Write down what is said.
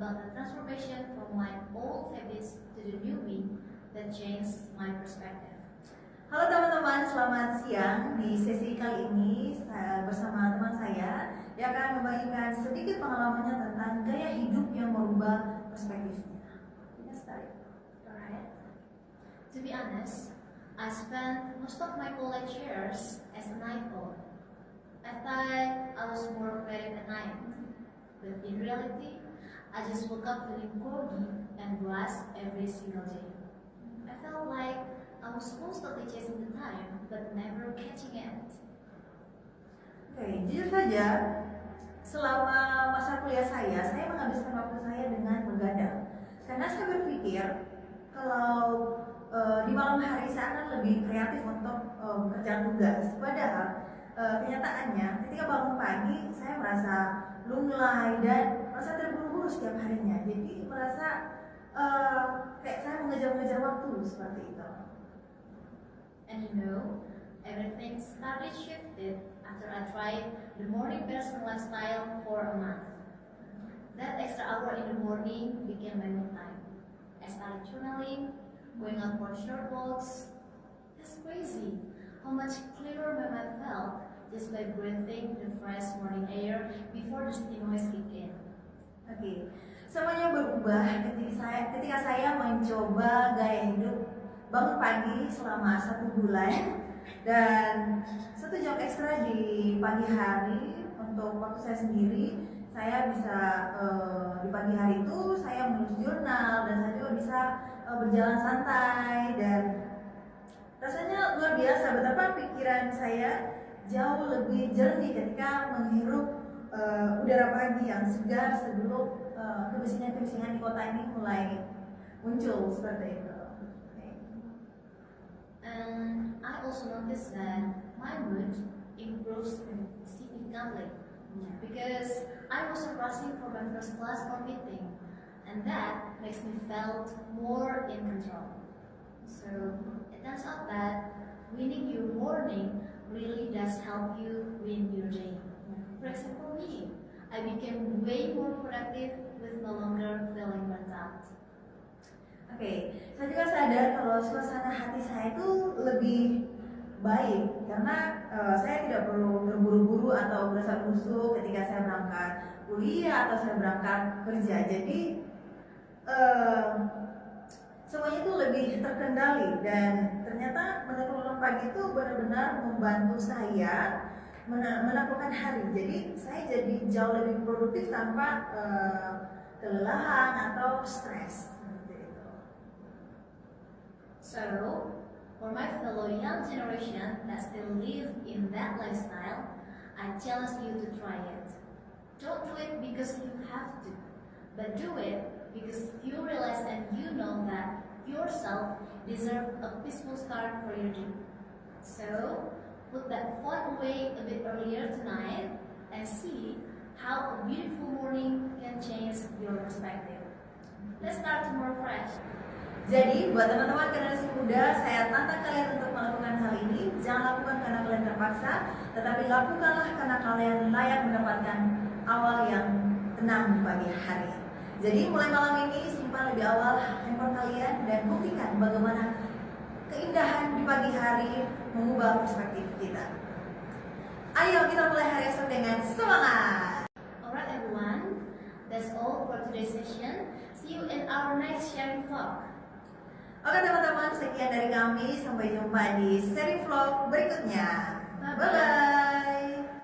about the transformation from my old habits to the new me that changed my perspective. Halo teman-teman, selamat siang. Di sesi kali ini saya bersama teman saya yang akan membagikan sedikit pengalamannya tentang gaya hidup yang merubah perspektifnya. Kita start. Alright. To be honest, I spent most of my college years as a night owl. I thought I was more creative at night, but in reality, I just woke up feeling groggy and blessed every single day. I felt like I was constantly chasing the time, but never catching it. Oke, jujur saja, selama masa kuliah saya menghabiskan waktu saya dengan begadang. Karena saya berpikir kalau di malam hari saya akan lebih kreatif untuk mengerjakan tugas. Padahal kenyataannya ketika bangun pagi saya merasa lunglai dan merasa terburu-buru setiap harinya. Jadi merasa kayak saya mengejar-ngejar waktu seperti itu. And you know, everything started shifted after I tried the morning person lifestyle for a month. That extra hour in the morning became my me time. I started journaling, going out for short walks. It's crazy how much clearer my mind felt just by breathing the fresh morning air before the city noise kick in. Oke, semuanya berubah ketika saya mencoba gaya hidup bangun pagi selama 1 bulan dan 1 jam ekstra di pagi hari untuk waktu saya sendiri. Saya bisa di pagi hari itu saya menulis jurnal dan saya juga bisa berjalan santai dan rasanya luar biasa betapa pikiran saya jauh lebih jernih ketika menghirup udara pagi yang segar sebelum kebisingan-kebisingan di kota ini mulai muncul seperti itu. And I also noticed that my mood improves significantly because I wasn't rushing for my first class or meeting, and that makes me felt more in control. So it turns out that winning your morning really does help you win your day. For example, me, I became way more productive with no longer feeling burnt out. Oke, saya juga sadar kalau suasana hati saya itu lebih baik karena saya tidak perlu terburu-buru atau berasa-busuk ketika saya berangkat kuliah atau saya berangkat kerja. Jadi semuanya itu lebih terkendali dan ternyata menemukan pagi itu benar-benar membantu saya menaklukkan hari. Jadi saya jadi jauh lebih produktif tanpa kelelahan atau stres. So, for my fellow young generation that still live in that lifestyle, I challenge you to try it. Don't do it because you have to, but do it because you realize and you know that yourself deserves a peaceful start for your day. So, put that phone away a bit earlier tonight and see how a beautiful morning can change your perspective. Let's start tomorrow fresh. Jadi buat teman-teman generasi muda, saya tantang kalian untuk melakukan hal ini. Jangan lakukan karena kalian terpaksa, tetapi lakukanlah karena kalian layak mendapatkan awal yang tenang di pagi hari. Jadi mulai malam ini simpan lebih awal handphone kalian dan buktikan bagaimana keindahan di pagi hari mengubah perspektif kita. Ayo kita mulai hari esok dengan semangat. Alright everyone, that's all for today's session. See you in our next sharing vlog. Oke teman-teman, sekian dari kami. Sampai jumpa di seri vlog berikutnya. Bye-bye.